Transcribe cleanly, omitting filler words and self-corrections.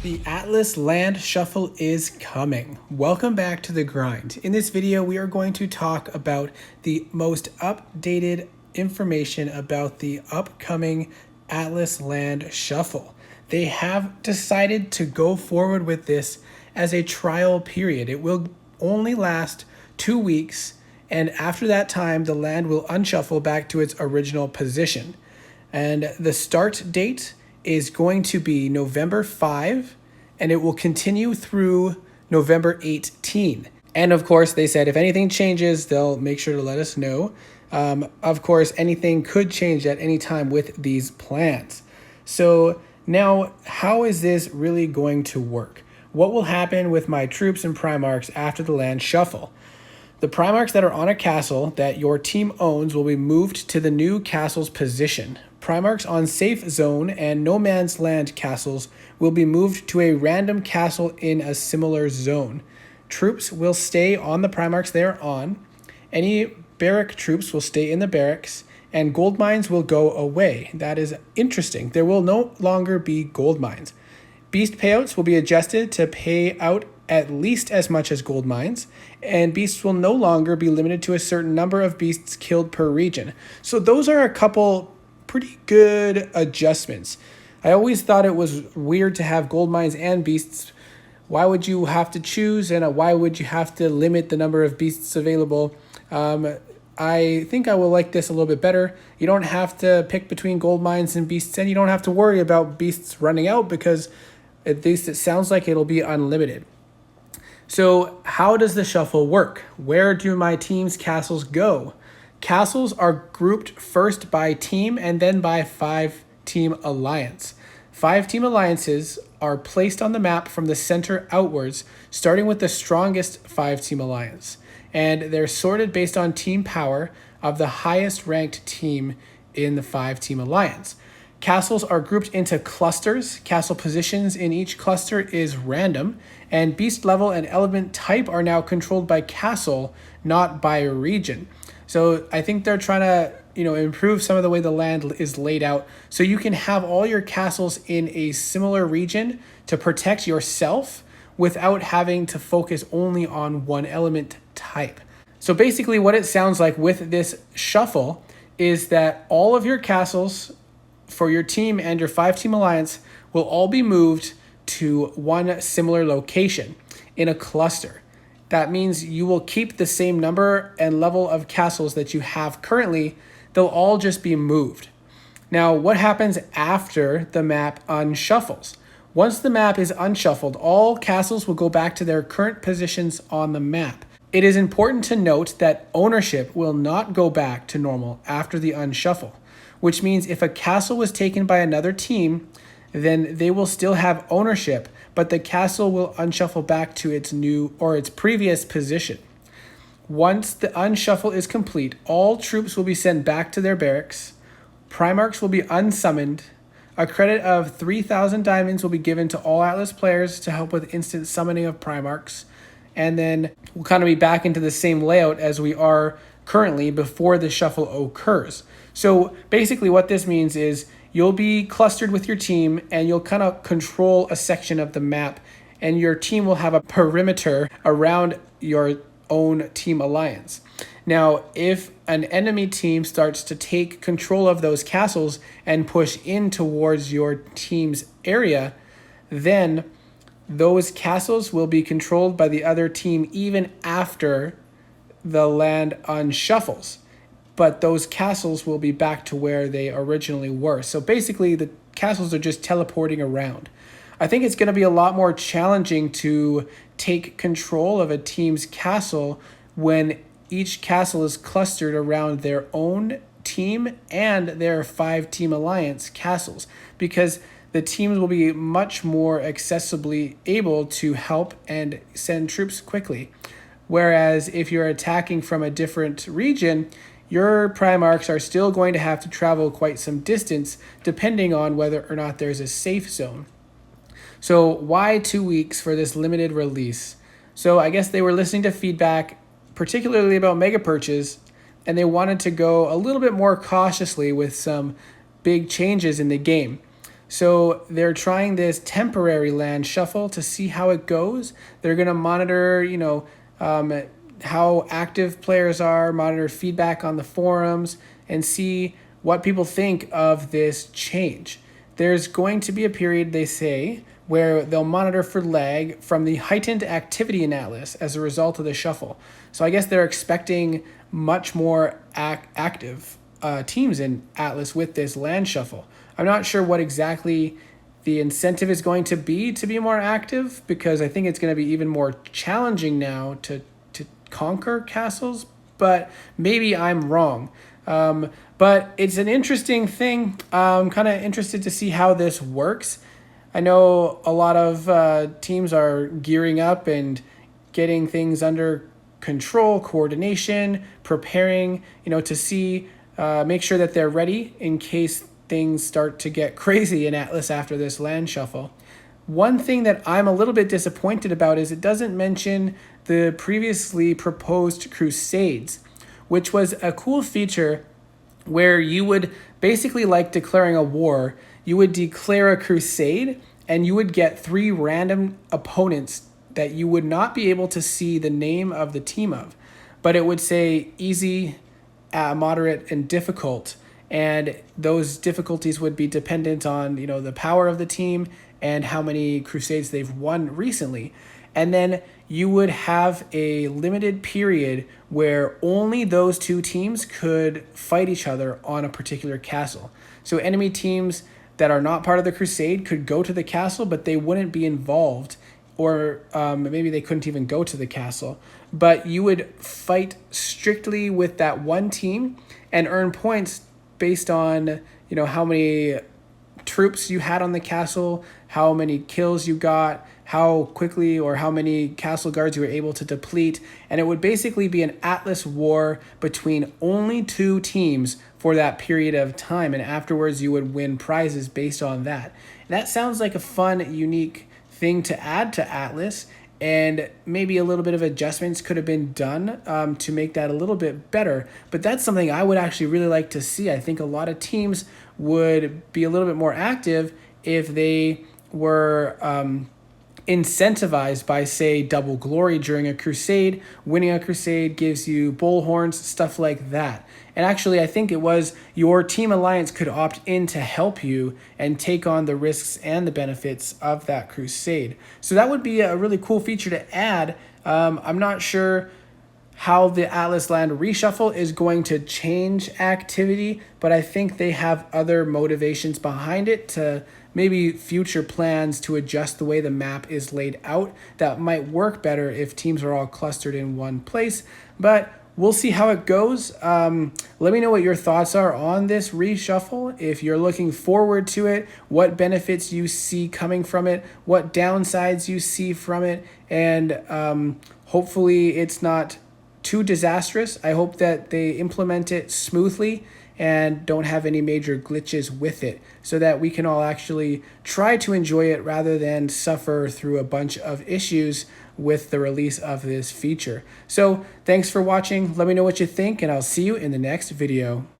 The Atlas Land Shuffle is coming. Welcome back to The Grind. In this video, we are going to talk about the most updated information about the upcoming Atlas Land Shuffle. They have decided to go forward with this as a trial period. It will only last 2 weeks, and after that time, the land will unshuffle back to its original position. And the start date is going to be November 5, and it will continue through November 18. And of course, they said if anything changes, they'll make sure to let us know. Of course, anything could change at any time with these plans. So now, how is this really going to work? What will happen with my troops and Primarchs after the land shuffle? The Primarchs that are on a castle that your team owns will be moved to the new castle's position. Primarchs on safe zone and no man's land castles will be moved to a random castle in a similar zone. Troops will stay on the Primarchs they are on. Any barrack troops will stay in the barracks, and gold mines will go away. That is interesting. There will no longer be gold mines. Beast payouts will be adjusted to pay out at least as much as gold mines, and beasts will no longer be limited to a certain number of beasts killed per region. So those are a couple pretty good adjustments. I always thought it was weird to have gold mines and beasts. Why would you have to choose, and why would you have to limit the number of beasts available? I think I will like this a little bit better. You don't have to pick between gold mines and beasts, and you don't have to worry about beasts running out because at least it sounds like it'll be unlimited. So how does the shuffle work? Where do my team's castles go? Castles are grouped first by team and then by 5-team alliance. 5-team alliances are placed on the map from the center outwards, starting with the strongest 5-team alliance. And they're sorted based on team power of the highest ranked team in the 5-team alliance. Castles are grouped into clusters. Castle positions in each cluster is random, and beast level and element type are now controlled by castle, not by region. So I think they're trying to, improve some of the way the land is laid out so you can have all your castles in a similar region to protect yourself without having to focus only on one element type. So basically what it sounds like with this shuffle is that all of your castles for your team and your 5-team alliance will all be moved to one similar location in a cluster. That means you will keep the same number and level of castles that you have currently. They'll all just be moved. Now, what happens after the map unshuffles? Once the map is unshuffled, all castles will go back to their current positions on the map. It is important to note that ownership will not go back to normal after the unshuffle, which means if a castle was taken by another team, then they will still have ownership, but the castle will unshuffle back to its new or its previous position. Once the unshuffle is complete, all troops will be sent back to their barracks. Primarchs will be unsummoned. A credit of 3,000 diamonds will be given to all Atlas players to help with instant summoning of Primarchs. And then we'll kind of be back into the same layout as we are currently before the shuffle occurs. So basically what this means is you'll be clustered with your team and you'll kind of control a section of the map, and your team will have a perimeter around your own team alliance. Now, if an enemy team starts to take control of those castles and push in towards your team's area, then those castles will be controlled by the other team even after the land unshuffles. But those castles will be back to where they originally were. So basically, the castles are just teleporting around. I think it's going to be a lot more challenging to take control of a team's castle when each castle is clustered around their own team and their 5-team alliance castles, because the teams will be much more accessibly able to help and send troops quickly. Whereas if you're attacking from a different region, your Primarchs are still going to have to travel quite some distance depending on whether or not there's a safe zone. So why 2 weeks for this limited release? So I guess they were listening to feedback, particularly about mega purchase, and they wanted to go a little bit more cautiously with some big changes in the game. So they're trying this temporary land shuffle to see how it goes. They're going to monitor, how active players are, monitor feedback on the forums, and see what people think of this change. There's going to be a period, they say, where they'll monitor for lag from the heightened activity in Atlas as a result of the shuffle. So I guess they're expecting much more active teams in Atlas with this land shuffle. I'm not sure what exactly the incentive is going to be more active, because I think it's going to be even more challenging now to conquer castles, but maybe I'm wrong. But it's an interesting thing. I'm kind of interested to see how this works. I know a lot of teams are gearing up and getting things under control, coordination, preparing, to see, make sure that they're ready in case things start to get crazy in Atlas after this land shuffle. One thing that I'm a little bit disappointed about is it doesn't mention the previously proposed Crusades, which was a cool feature where you would basically, like declaring a war, you would declare a crusade and you would get 3 random opponents that you would not be able to see the name of the team of, but it would say easy, moderate, and difficult. And those difficulties would be dependent on, the power of the team and how many crusades they've won recently. And then you would have a limited period where only those 2 teams could fight each other on a particular castle. So enemy teams that are not part of the crusade could go to the castle, but they wouldn't be involved, or maybe they couldn't even go to the castle. But you would fight strictly with that one team and earn points based on, how many troops you had on the castle, how many kills you got, how quickly or how many castle guards you were able to deplete. And it would basically be an Atlas war between only 2 teams for that period of time. And afterwards you would win prizes based on that. And that sounds like a fun, unique thing to add to Atlas. And maybe a little bit of adjustments could have been done to make that a little bit better. But that's something I would actually really like to see. I think a lot of teams would be a little bit more active if they were incentivized by, say, double glory during a crusade. Winning a crusade gives you bullhorns, stuff like that. And actually, I think it was your team alliance could opt in to help you and take on the risks and the benefits of that crusade. So that would be a really cool feature to add. I'm not sure how the Atlas Land reshuffle is going to change activity, but I think they have other motivations behind it to maybe future plans to adjust the way the map is laid out that might work better if teams are all clustered in one place. But we'll see how it goes. Let me know what your thoughts are on this reshuffle. If you're looking forward to it, what benefits you see coming from it, what downsides you see from it, and hopefully it's not too disastrous. I hope that they implement it smoothly and don't have any major glitches with it, so that we can all actually try to enjoy it rather than suffer through a bunch of issues with the release of this feature. So thanks for watching. Let me know what you think, and I'll see you in the next video.